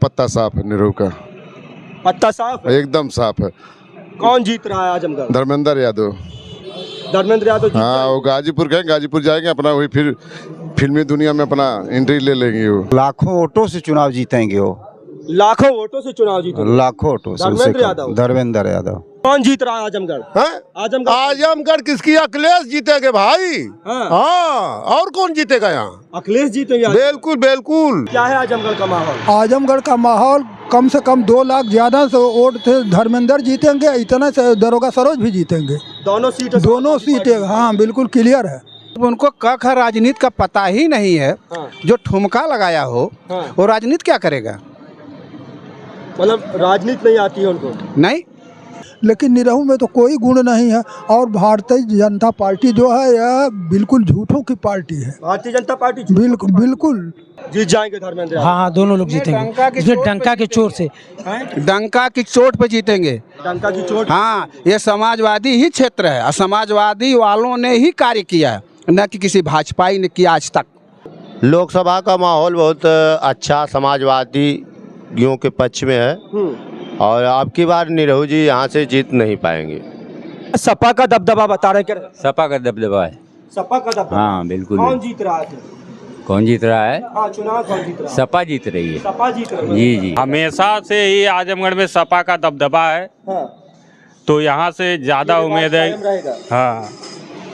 पत्ता साफ है निरहू का, पत्ता साफ है, एकदम साफ है। कौन जीत रहा है आजमगढ़? धर्मेंद्र यादव। धर्मेंद्र यादव जीत हाँ, वो गाजीपुर गए, गाजीपुर जाएंगे, अपना वही फिर फिल्मी दुनिया में अपना एंट्री ले लेंगे। वो लाखों वोटों से चुनाव जीतेंगे, वो लाखों वोटों से चुनाव जीतेंगे। लाखों वोटों से। धर्मेंद्र यादव। धर्मेंद्र यादव। कौन जीत रहा है आजमगढ़? आजमगढ़ आजमगढ़ किसकी? अखिलेश जीतेंगे भाई। हाँ, और कौन जीतेगा यहाँ? अखिलेश जीतेंगे। बिल्कुल बिल्कुल। क्या है आजमगढ़ का माहौल? आजमगढ़ का माहौल कम से कम 2 लाख ज्यादा से वोट थे, धर्मेंद्र जीतेंगे, इतना से दरोगा सरोज भी जीतेंगे। दोनों सीटें हाँ बिल्कुल क्लियर है। उनको कख राजनीति का पता ही नहीं है। जो ठुमका लगाया हो वो राजनीति क्या करेगा? मतलब राजनीति नहीं आती है उनको? नहीं, लेकिन निरहू में तो कोई गुण नहीं है। और भारतीय जनता पार्टी जो है यह बिल्कुल झूठों की पार्टी है। भारतीय जनता पार्टी बिल्कुल बिल्कुल जीत जाएंगे धर्मेंद्र यादव। हाँ, दोनों लोग जीतेंगे। इसमें डंका के चोट से, डंका की चोट पे जीतेंगे। डंका की चोट। हाँ, ये समाजवादी ही क्षेत्र है और समाजवादी वालों ने ही कार्य किया है, न कि किसी भाजपाई ने किया आज तक। लोकसभा का माहौल बहुत अच्छा समाजवादियों के पक्ष में है और अब की बार निरहू जी यहाँ से जीत नहीं पाएंगे। सपा का दबदबा बता रहे क्या? सपा का दबदबा है। सपा का दबदबा। हाँ बिल्कुल। कौन जीत रहा है? कौन जीत रहा है? हाँ, चुनाव कौन जीत रहा है? सपा जीत रही है। सपा जीत रही है। जी जी। हमेशा से ही आजमगढ़ में सपा का दबदबा है। हाँ। तो यहाँ से ज्यादा उम्मीद है। हाँ,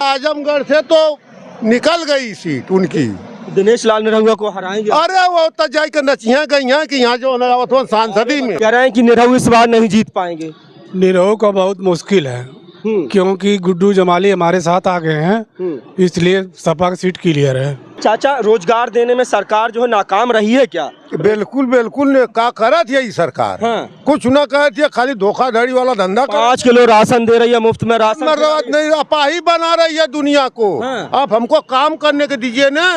आजमगढ़ से तो निकल गई सीट उनकी। दिनेश लाल निरहुआ को हराएंगे। अरे वो तो जाकर नचिया गई हैं कि यहाँ जो सांसदी में कह रहे हैं कि निरहू इस बार नहीं जीत पाएंगे। निरहू का बहुत मुश्किल है क्योंकि गुड्डू जमाली हमारे साथ आ गए हैं, इसलिए सपा की सीट क्लियर है। चाचा, रोजगार देने में सरकार जो है नाकाम रही है क्या? बिल्कुल बिल्कुल ने का करत है सरकार। कुछ न कहती है, खाली धोखाधड़ी वाला धंधा। 5 किलो राशन दे रही है, मुफ्त में राशन नहीं, अपाही बना रही है दुनिया को। आप हमको काम करने के दीजिए ना,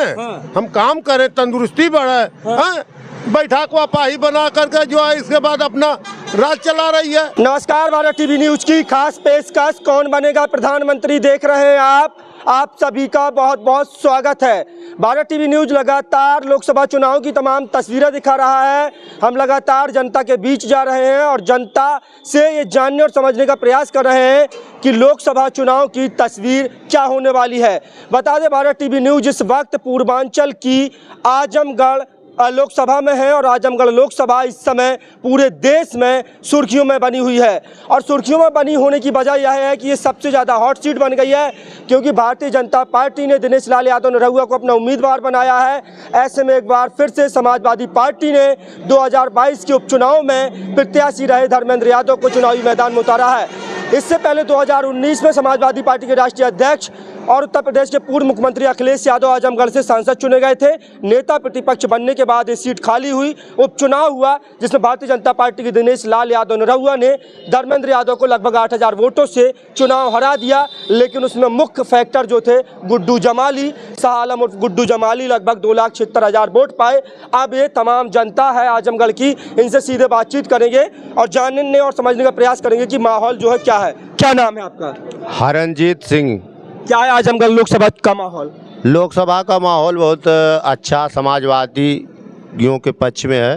हम काम करें, तंदुरुस्ती बढ़े। बैठा को अपाही बना करके जो है इसके बाद अपना राज चला रही है। नमस्कार, भारत टीवी न्यूज की खास पेशकश कौन बनेगा प्रधानमंत्री देख रहे हैं आप सभी का बहुत बहुत स्वागत है। भारत टीवी न्यूज लगातार लोकसभा चुनाव की तमाम तस्वीरें दिखा रहा है। हम लगातार जनता के बीच जा रहे हैं और जनता से ये जानने और समझने का प्रयास कर रहे हैं कि लोकसभा चुनाव की तस्वीर क्या होने वाली है। बता दें, भारत टीवी न्यूज इस वक्त पूर्वांचल की आजमगढ़ लोकसभा में है और आजमगढ़ लोकसभा इस समय पूरे देश में सुर्खियों में बनी हुई है। और सुर्खियों में बनी होने की वजह यह है कि ये सबसे ज़्यादा हॉट सीट बन गई है क्योंकि भारतीय जनता पार्टी ने दिनेश लाल यादव निरहुआ को अपना उम्मीदवार बनाया है। ऐसे में एक बार फिर से समाजवादी पार्टी ने 2022 के उपचुनाव में प्रत्याशी रहे धर्मेंद्र यादव को चुनावी मैदान में उतारा है। इससे पहले 2019 में समाजवादी पार्टी के राष्ट्रीय अध्यक्ष और उत्तर प्रदेश के पूर्व मुख्यमंत्री अखिलेश यादव आजमगढ़ से सांसद चुने गए थे। नेता प्रतिपक्ष बनने के बाद ये सीट खाली हुई, उपचुनाव हुआ जिसमें भारतीय जनता पार्टी के दिनेश लाल यादव निरहुआ ने धर्मेंद्र यादव को लगभग 8000 वोटों से चुनाव हरा दिया। लेकिन उसमें मुख्य फैक्टर जो थे गुड्डू जमाली, शाह आलम उर्फ गुड्डू जमाली लगभग 2,76,000 वोट पाए। अब ये तमाम जनता है आजमगढ़ की, इनसे सीधे बातचीत करेंगे और जानने और समझने का प्रयास करेंगे कि माहौल जो है क्या है। क्या नाम है आपका? हरनजीत सिंह। क्या है आजमगढ़ लोकसभा का माहौल? लोकसभा का माहौल बहुत अच्छा समाजवादियों के पक्ष में है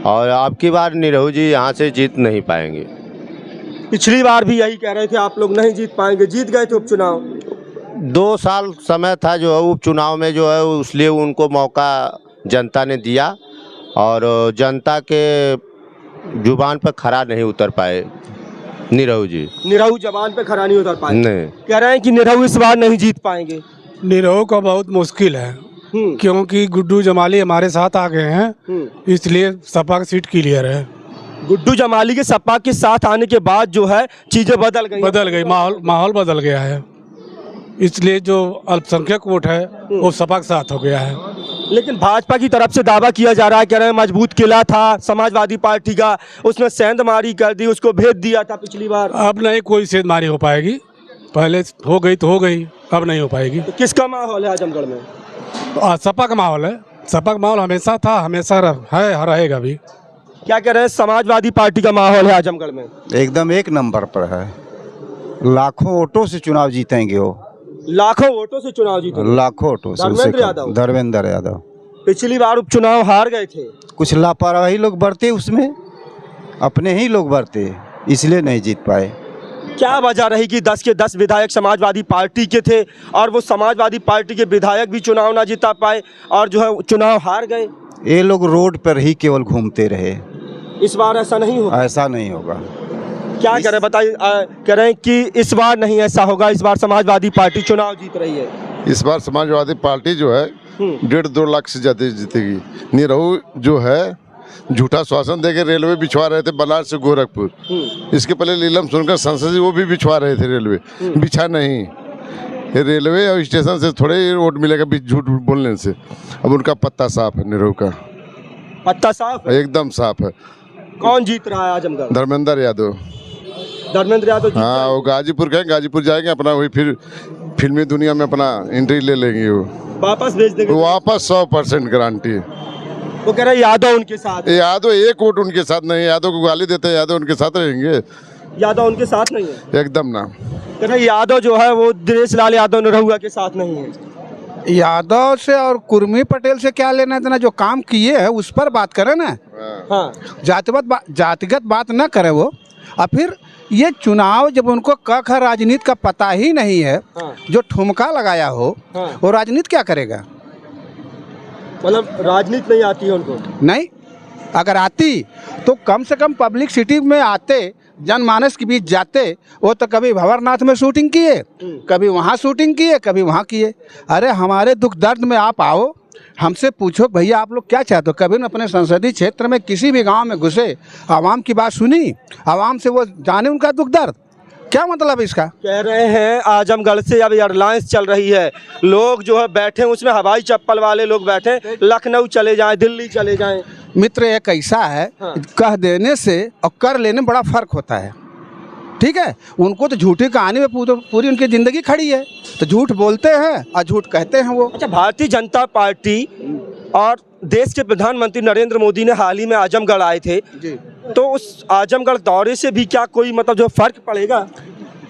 और अब की बार निरहू जी यहाँ से जीत नहीं पाएंगे। पिछली बार भी यही कह रहे थे आप लोग नहीं जीत पाएंगे, जीत गए थे उपचुनाव। 2 साल समय था जो है उपचुनाव में जो है, इसलिए उनको मौका जनता ने दिया और जनता के जुबान पर खरा नहीं उतर पाए निरहू जी। निरहू जबान पे खरा नहीं उतर पाए। नहीं, कह रहे हैं कि निरहू इस बार नहीं जीत पाएंगे। निरहू का बहुत मुश्किल है क्योंकि गुड्डू जमाली हमारे साथ आ गए हैं, इसलिए सपा की सीट क्लियर है। गुड्डू जमाली के सपा के साथ आने के बाद जो है चीजें बदल गई। माहौल बदल गया है, इसलिए जो अल्पसंख्यक वोट है वो सपा के साथ हो गया है। लेकिन भाजपा की तरफ से दावा किया जा रहा है, कह रहे हैं मजबूत किला था समाजवादी पार्टी का, उसने सेंधमारी कर दी, उसको भेज दिया था पिछली बार। अब नहीं कोई सेंधमारी हो पाएगी, पहले हो गई तो हो गई, अब नहीं हो पाएगी। तो किसका माहौल है आजमगढ़ में? सपा का माहौल है। सपा का माहौल हमेशा था, हमेशा है, रहेगा भी। क्या कह रहे हैं, समाजवादी पार्टी का माहौल है आजमगढ़ में? एकदम 1 नंबर पर है। लाखों वोटों से चुनाव जीतेंगे वो। लाखों वोटों से चुनाव जीतेंगे। लाखों वोटों से। धर्मेंद्र यादव। धर्मेंद्र यादव। पिछली बार उपचुनाव हार गए थे। कुछ लापरवाही लोग बरते उसमें, अपने ही लोग बरते, इसलिए नहीं जीत पाए। क्या वजह रही कि 10 के 10 विधायक समाजवादी पार्टी के थे और वो समाजवादी पार्टी के विधायक भी चुनाव ना जिता पाए और जो है चुनाव हार गए? ये लोग रोड पर ही केवल घूमते रहे। इस बार ऐसा नहीं होगा। ऐसा नहीं होगा। क्या कह रहे बताइए? कह रहे हैं कि इस बार नहीं ऐसा होगा, इस बार समाजवादी पार्टी चुनाव जीत रही है। इस बार समाजवादी पार्टी जो है 1.5-2 लाख से ज़्यादा जीतेगी। निरहू जो है झूठा शासन देके रेलवे बिछवा रहे थे बनारस से गोरखपुर। इसके पहले लीलम सुनकर संसद वो भी बिछवा रहे थे रेलवे, बिछा नहीं। ये रेलवे और स्टेशन से थोड़े ही वोट मिलेगा झूठ बोलने से। अब उनका पत्ता साफ है, निरहू का पत्ता साफ है, एकदम साफ है। कौन जीत रहा है आजमगढ़? धर्मेंद्र यादव। धर्मेंद्र यादव? हाँ, वो गाजीपुर गए, गाजीपुर जाएंगे अपना वही फिर फिल्मी दुनिया में अपना एंट्री ले लेंगे। वो वापस भेज देंगे? वापस 100% गारंटी है। वो कह रहे यादव उनके साथ। यादव एक वोट उनके साथ नहीं, यादव को गाली देते हैं, यादव उनके साथ रहेंगे। यादव उनके साथ नहीं है एकदम ना। कह रहे यादव जो है वो दिनेश लाल यादव निरहुआ के साथ नहीं है। यादव से और कुर्मी पटेल से क्या लेना देना? जो काम किए हैं उस पर बात करें ना। हाँ, जातिगत बात ना करें वो। और फिर ये चुनाव जब उनको क ख राजनीति का पता ही नहीं है, जो ठुमका लगाया हो वो राजनीति क्या करेगा? मतलब राजनीति नहीं आती है उनको? नहीं, अगर आती तो कम से कम पब्लिक सिटी में आते, जनमानस के बीच जाते। वो तो कभी भंवरनाथ में शूटिंग किए, कभी वहाँ शूटिंग किए, कभी वहाँ किए। अरे हमारे दुख दर्द में आप आओ, हमसे पूछो भैया आप लोग क्या चाहते हो। कभी न अपने संसदीय क्षेत्र में किसी भी गांव में घुसे, आवाम की बात सुनी, आवाम से वो जाने उनका दुख दर्द। क्या मतलब इसका? कह रहे हैं आजमगढ़ से अब एयरलाइंस चल रही है, लोग जो है बैठे उसमें, हवाई चप्पल वाले लोग बैठे, लखनऊ चले जाएं, दिल्ली चले जाएं। मित्र एक ऐसा है, कह देने से और कर लेने में बड़ा फर्क होता है। ठीक है, उनको तो झूठी कहानी में पूरी उनकी ज़िंदगी खड़ी है, तो झूठ बोलते हैं और झूठ कहते हैं वो। अच्छा, भारतीय जनता पार्टी और देश के प्रधानमंत्री नरेंद्र मोदी ने हाल ही में आजमगढ़ आए थे जी। तो उस आजमगढ़ दौरे से भी क्या कोई मतलब जो फर्क पड़ेगा?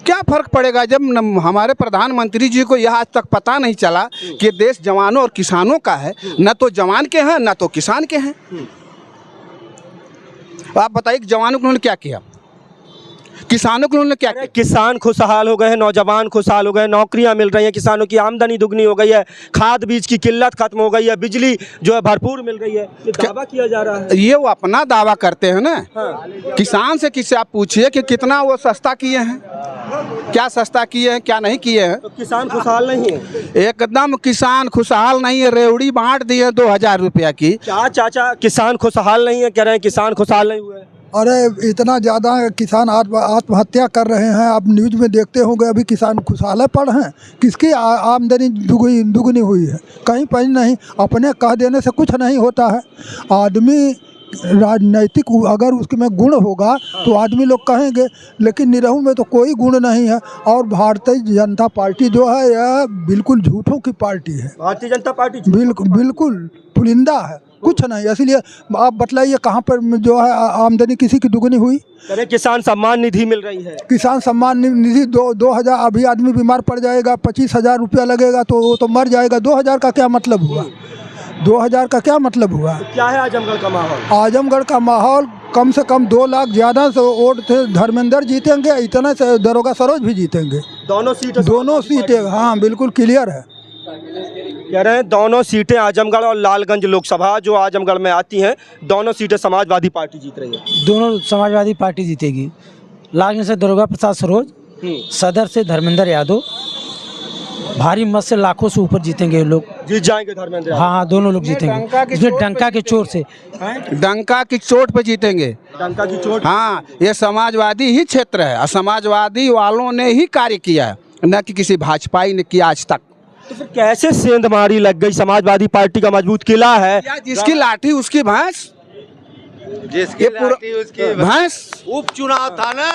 क्या फर्क पड़ेगा जब हमारे प्रधानमंत्री जी को यह आज तक पता नहीं चला कि देश जवानों और किसानों का है। न तो जवान के हैं न तो किसान के हैं। आप बताइए कि जवानों को उन्होंने क्या किया, किसानों को उन्होंने क्या किया? किसान खुशहाल हो गए हैं, नौजवान खुशहाल हो गए, नौकरियां मिल रही हैं, किसानों की आमदनी दुगनी हो गई है, खाद बीज की किल्लत खत्म हो गई है, बिजली जो है भरपूर मिल रही है। ये दावा किया जा रहा है। ये वो अपना दावा करते हैं ना। किसान से किससे आप पूछिए कि कितना वो सस्ता किए हैं, क्या सस्ता किए हैं, क्या नहीं किए हैं। तो किसान खुशहाल नहीं है? एकदम किसान खुशहाल नहीं है। रेवड़ी बांट दिए 2000 रुपया की। क्या चाचा किसान खुशहाल नहीं है? कह रहे हैं किसान खुशहाल नहीं हुए। अरे इतना ज़्यादा किसान आत्महत्या कर रहे हैं, आप न्यूज़ में देखते होंगे। अभी किसान खुशहाल पड़ हैं, किसकी आमदनी दुगनी हुई है? कहीं पर नहीं। अपने कह देने से कुछ नहीं होता है। आदमी राजनैतिक अगर उसमें गुण होगा तो आदमी लोग कहेंगे, लेकिन निरहू में तो कोई गुण नहीं है। और भारतीय जनता पार्टी जो है यह बिल्कुल झूठों की पार्टी है। भारतीय जनता पार्टी बिल्कुल पुलिंदा है, कुछ नहीं। इसलिए आप बतलाइए कहाँ पर जो है आमदनी किसी की दुगनी हुई? अरे किसान सम्मान निधि मिल रही है। किसान सम्मान निधि 2000। अभी आदमी बीमार पड़ जाएगा, 25,000 रुपया लगेगा तो वो तो मर जाएगा। 2000 का क्या मतलब हुआ? 2000 का क्या मतलब हुआ? तो क्या है आजमगढ़ का माहौल? आजमगढ़ का माहौल कम से कम 2 लाख ज़्यादा से वोट थे। धर्मेंद्र जीतेंगे, इतना से दरोगा सरोज भी जीतेंगे। दोनों सीटें हाँ बिल्कुल क्लियर है। कह रहे हैं दोनों सीटें आजमगढ़ और लालगंज लोकसभा जो आजमगढ़ में आती हैं, दोनों सीटें समाजवादी पार्टी जीत रही है। दोनों समाजवादी पार्टी जीतेगी। लालगंज से दरोगा प्रसाद सरोज, सदर से धर्मेंद्र यादव। भारी मत से लाखों से ऊपर जीतेंगे ये लोग। जीत जाएंगे धर्मेंद्र यादव? हाँ, दोनों लोग जीतेंगे। इसमें डंका के चोट से, डंका की चोट पे जीतेंगे। डंका की चोट? हाँ, ये समाजवादी ही क्षेत्र है और समाजवादी वालों ने ही कार्य किया है, न कि किसी भाजपाई ने किया आज तक। तो फिर कैसे सेंधमारी लग गई? समाजवादी पार्टी का मजबूत किला है। जिसकी लाठी उसकी भैंस, जिसकी लाठी उसकी भैंस। उपचुनाव था ना,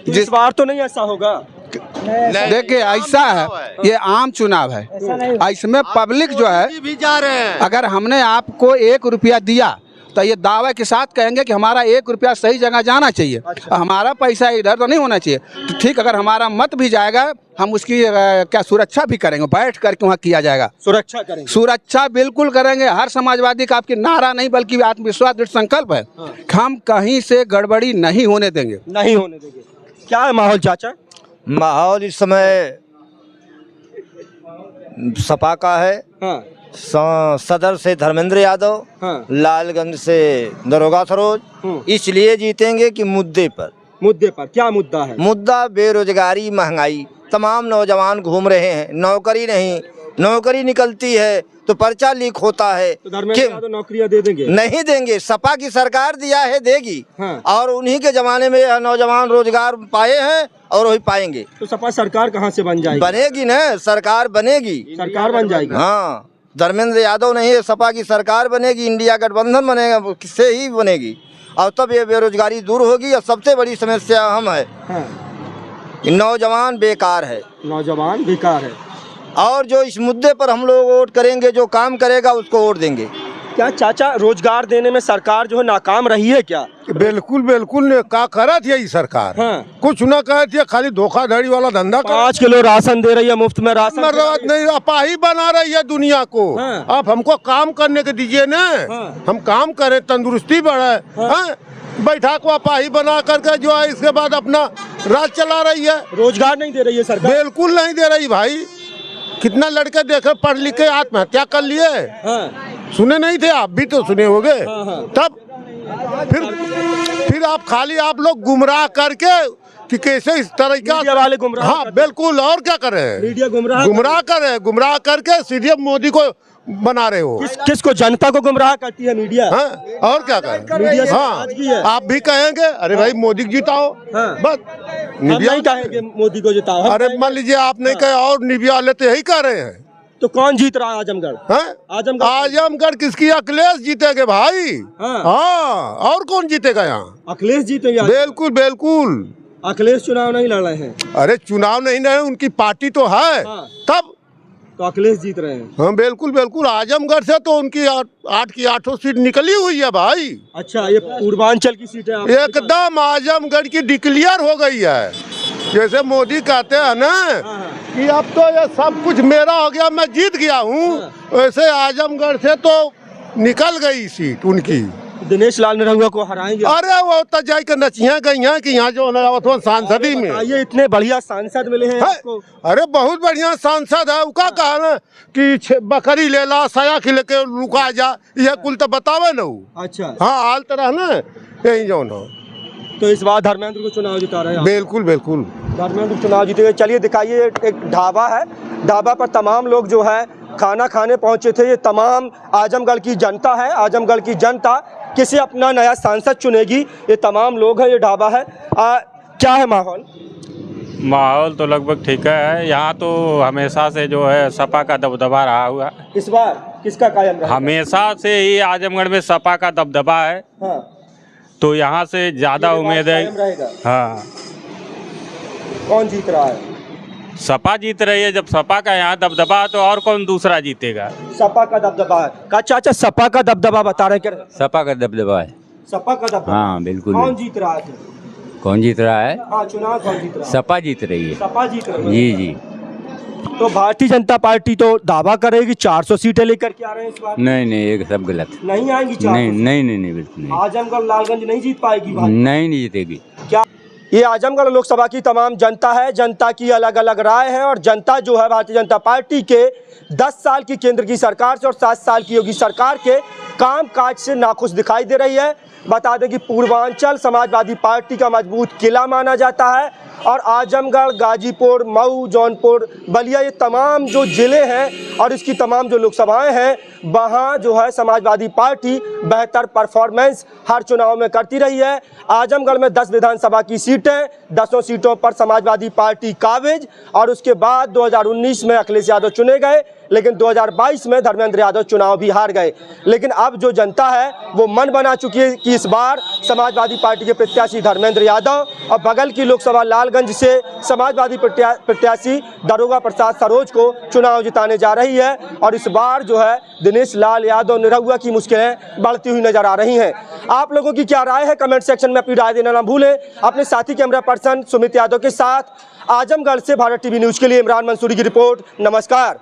इस बार तो नहीं ऐसा होगा। देखिए ऐसा है, ये आम चुनाव है। इसमें पब्लिक जो है भी जा रहे हैं। अगर हमने आपको 1 रुपया दिया तो ये दावे के साथ कहेंगे कि हमारा 1 रुपया सही जगह जाना चाहिए। हमारा पैसा इधर तो नहीं होना चाहिए। तो ठीक, अगर हमारा मत भी जाएगा हम उसकी क्या सुरक्षा भी करेंगे, बैठ करके वहाँ किया जाएगा। सुरक्षा करेंगे? सुरक्षा बिल्कुल करेंगे। हर समाजवादी का आपकी नारा नहीं बल्कि आत्मविश्वास दृढ़ संकल्प है कि हम कहीं से गड़बड़ी नहीं होने देंगे। नहीं होने देंगे। क्या है माहौल चाचा? माहौल इस समय सपा का है। हाँ। सदर से धर्मेंद्र यादव, हाँ। लालगंज से दरोगा सरोज। इसलिए जीतेंगे कि मुद्दे पर क्या मुद्दा है? मुद्दा बेरोजगारी, महंगाई। तमाम नौजवान घूम रहे हैं, नौकरी नहीं, नौकरी निकलती है तो पर्चा लीक होता है। तो धर्मेंद्र यादव नौकरियां दे देंगे? नहीं देंगे, सपा की सरकार दिया है, देगी। हाँ। और उन्हीं के जमाने में यह नौजवान रोजगार पाए हैं और वही पाएंगे। तो सपा सरकार कहाँ से बन जाएगी? बनेगी ना, सरकार बनेगी। सरकार बन जाएगी? हाँ, धर्मेंद्र यादव नहीं है, सपा की सरकार बनेगी, इंडिया गठबंधन बनेगा, किससे ही बनेगी। और तब ये बेरोजगारी दूर होगी। और सबसे बड़ी समस्या हम है, हाँ। नौजवान बेकार है। नौजवान बेकार है। और जो इस मुद्दे पर हम लोग वोट करेंगे, जो काम करेगा उसको वोट देंगे। क्या चाचा रोजगार देने में सरकार जो है नाकाम रही है क्या? बिल्कुल बिल्कुल ने का करत है ये सरकार। हाँ। कुछ न कहती है, खाली धोखाधड़ी वाला धंधा 5 किलो राशन दे रही है, मुफ्त में राशन मर्दात नहीं, अपाही बना रही है दुनिया को। हाँ। आप हमको काम करने के दीजिए ना। हाँ। हम काम करें, तंदुरुस्ती बढ़े। हाँ। बैठा को अपाही बना करके जो है इसके बाद अपना राज चला रही है। रोजगार नहीं दे रही है सरकार? बिल्कुल नहीं दे रही भाई। कितना लड़के देखे पढ़ लिख के आत्महत्या कर लिए। हाँ। सुने नहीं थे आप भी? तो सुने होंगे। हाँ, हाँ। तब फिर आप खाली आप लोग गुमराह करके कि कैसे इस तरह का मीडिया वाले गुमराह हाँ करते हैं। बिल्कुल। और क्या करें? मीडिया गुमराह करके सीधे मोदी को बना रहे हो। किसको? जनता को गुमराह करती है मीडिया। हाँ, और क्या करें? मीडिया से हाँ, आज भी है। आप भी कहेंगे अरे भाई मोदी जिताओ। हाँ। बस हम नहीं कहेंगे मोदी को जिताओ। हम अरे कहेंगे- मान लीजिए आप नहीं कहे और मीडिया वाले तो यही कह रहे हैं। तो कौन जीत रहा है आजमगढ़? आजमगढ़ किसकी? अखिलेश जीतेंगे भाई। हाँ। हाँ, और कौन जीतेगा यहाँ? अखिलेश जीतेंगे। बिल्कुल बिल्कुल। अखिलेश चुनाव नहीं लड़ रहे हैं? अरे चुनाव नहीं लड़े, उनकी पार्टी तो है। हाँ। तब तो अखिलेश जीत रहे हैं? हाँ बिल्कुल बिल्कुल। आजमगढ़ से तो उनकी 8 की 8 सीट निकली हुई है भाई। अच्छा, ये पूर्वांचल की सीट है? एकदम आजमगढ़ की डिक्लेयर हो गई है। जैसे मोदी कहते हैं ना कि अब तो ये सब कुछ मेरा हो गया, मैं जीत गया हूँ, वैसे आजमगढ़ से तो निकल गई सीट उनकी। दिनेश लाल निरहुआ को हराएंगे? अरे वो तो जाई के नचिया गई हैं कि यहाँ जो सांसदी में ये इतने बढ़िया सांसद मिले हैं आपको। अरे बहुत बढ़िया सांसद है। उका कहा ना कि बकरी ले ला, साया खिल के रुका जा, यह कुल तो बतावे न। अच्छा। हाँ, आल तरह ना यही जो न। तो इस बार धर्मेंद्र को चुनाव जिता रहे हैं? बिल्कुल बिल्कुल, धर्मेंद्र चुनाव जीतेंगे। चलिए दिखाइए, एक ढाबा है, ढाबा पर तमाम लोग जो है खाना खाने पहुंचे थे। ये तमाम आजमगढ़ की जनता है। आजमगढ़ की जनता किसे अपना नया सांसद चुनेगी, ये तमाम लोग हैं। ये ढाबा है। क्या है माहौल? माहौल तो लगभग ठीक है। यहाँ तो हमेशा से जो है सपा का दबदबा रहा हुआ। इस बार किसका कायम रहेगा? हमेशा से ही आजमगढ़ में सपा का दबदबा है। हाँ। तो यहाँ से ज़्यादा उम्मीद है। कायम रहेगा। हाँ। कौन जीत रहा है? सपा जीत रही है। जब सपा का यहाँ दबदबा तो और कौन दूसरा जीतेगा? सपा का दबदबा है। का चाचा सपा का दबदबा बता रहे क्या? सपा का दबदबा है। सपा का दबदबा? हाँ बिल्कुल। कौन जीत रहा है? कौन जीत रहा है? हाँ, चुनाव कौन जीत रहा है? सपा जीत रही है। सपा जीत रही है। जी जी। तो भारतीय जनता पार्टी तो दावा करेगी 400 सीटें लेकर के आ रहे हैं इस बार। नहीं नहीं, ये सब गलत। नहीं आएंगी 400? नहीं बिल्कुल नहीं। आजमगढ़ लालगंज नहीं जीत पाएगी भाई? नहीं जीतेगी। क्या ये आजमगढ़ लोकसभा की तमाम जनता है। जनता की अलग अलग राय है और जनता जो है भारतीय जनता पार्टी के 10 साल की केंद्र की सरकार से और 7 साल की योगी सरकार के कामकाज से नाखुश दिखाई दे रही है। बता दें कि पूर्वांचल समाजवादी पार्टी का मजबूत किला माना जाता है और आजमगढ़, गाजीपुर, मऊ, जौनपुर, बलिया, ये तमाम जो ज़िले हैं और इसकी तमाम जो लोकसभाएं हैं, वहाँ जो है समाजवादी पार्टी बेहतर परफॉर्मेंस हर चुनाव में करती रही है। आजमगढ़ में 10 विधानसभा की सीटें, 10 सीटों पर समाजवादी पार्टी काबिज और उसके बाद 2019 में अखिलेश यादव चुने गए, लेकिन 2022 में धर्मेंद्र यादव चुनाव भी हार गए। लेकिन अब जो जनता है वो मन बना चुकी है कि इस बार समाजवादी पार्टी के प्रत्याशी धर्मेंद्र यादव और बगल की लोकसभा लालगंज से समाजवादी प्रत्याशी दारोगा प्रसाद सरोज को चुनाव जिताने जा रही है। और इस बार जो है दिनेश लाल यादव निरहुआ की मुश्किलें बढ़ती हुई नजर आ रही हैं। आप लोगों की क्या राय है, कमेंट सेक्शन में अपनी राय देना ना भूलें। अपने साथी कैमरा पर्सन सुमित यादव के साथ आजमगढ़ से भारत टीवी न्यूज के लिए इमरान मंसूरी की रिपोर्ट। नमस्कार।